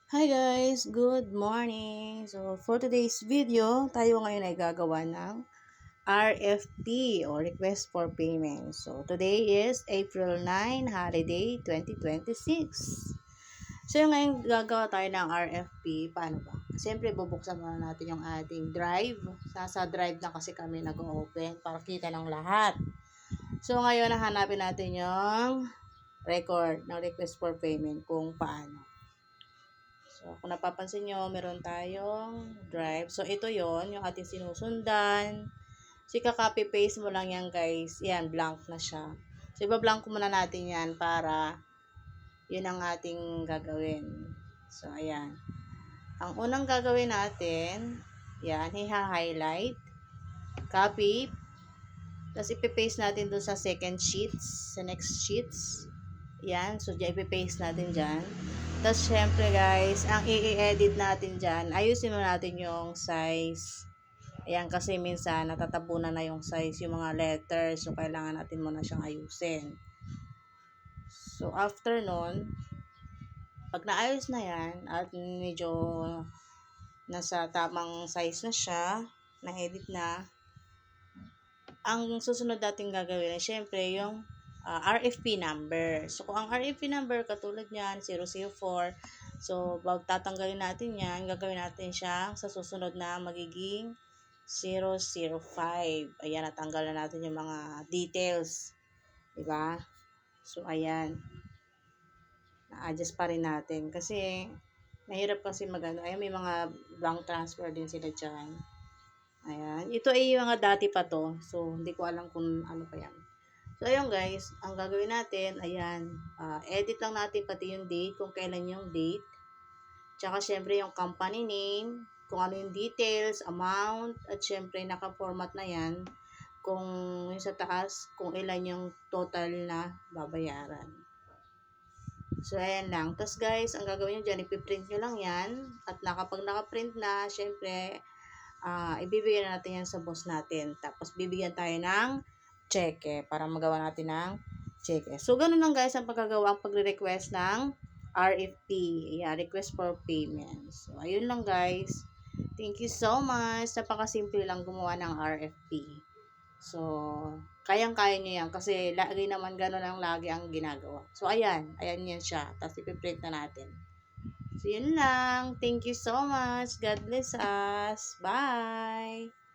Hi guys! Good morning! So, for today's video, tayo ngayon ay gagawa ng RFP or Request for Payment. So, today is April 9, Holiday 2026. So, yung ngayon gagawa tayo ng RFP. Paano ba? Siyempre, bubuksan muna natin yung ating drive. Sa drive na kasi kami nag-open para kita ng lahat. So, ngayon, hanapin natin yung record ng Request for Payment kung paano. So, kung napapansin nyo, meron tayong drive. So, ito yon yung ating sinusundan. So, copy-paste mo lang yan, guys. Yan, blank na siya. So, iba-blank muna natin yan para yun ang ating gagawin. So, ayan. Ang unang gagawin natin, yan, hiha-highlight, copy, tapos ipipaste natin dun sa second sheets, sa next sheets. Yan, so dyan ipipaste natin dyan. Tapos, syempre guys, ang i-edit natin dyan, ayusin mo natin yung size. Ayan, kasi minsan natatabunan na yung size, yung mga letters. So, kailangan natin muna siyang ayusin. So, after nun, pag naayos na yan, at medyo nasa tamang size na siya, na-edit na, ang susunod natin gagawin ay syempre yung RFP number. So, kung ang RFP number katulad niyan, 004, so, tatanggalin natin yan, gagawin natin siya sa susunod na magiging 005. Ayan, natanggal na natin yung mga details. Diba? So, ayan. Na-adjust pa rin natin. Kasi, mahirap kasi magano. Ayan, may mga bank transfer din sila dyan. Ayan. Ito ay yung mga dati pa to. So, hindi ko alam kung ano pa yan. So, ayun guys, ang gagawin natin, ayan, edit lang natin pati yung date, kung kailan yung date. Tsaka, syempre, yung company name, kung ano yung details, amount, at syempre, naka-format na yan. Kung yung sa taas, kung ilan yung total na babayaran. So, ayan lang. Tapos, guys, ang gagawin nyo dyan, ipiprint nyo lang yan. At kapag naka-print na, syempre, ibibigyan natin yan sa boss natin. Tapos, bibigyan tayo ng cheque para magawa natin ng cheque. So, ganun lang guys ang pagkagawa, ang pagre-request ng RFP. Yeah, request for payment. So, ayun lang guys. Thank you so much. Napakasimple lang gumawa ng RFP. So, kayang-kaya nyo yan kasi lagi naman ganun lang lagi ang ginagawa. So, ayan. Ayan yan siya. Tapos, ipiprint na natin. So, yun lang. Thank you so much. God bless us. Bye!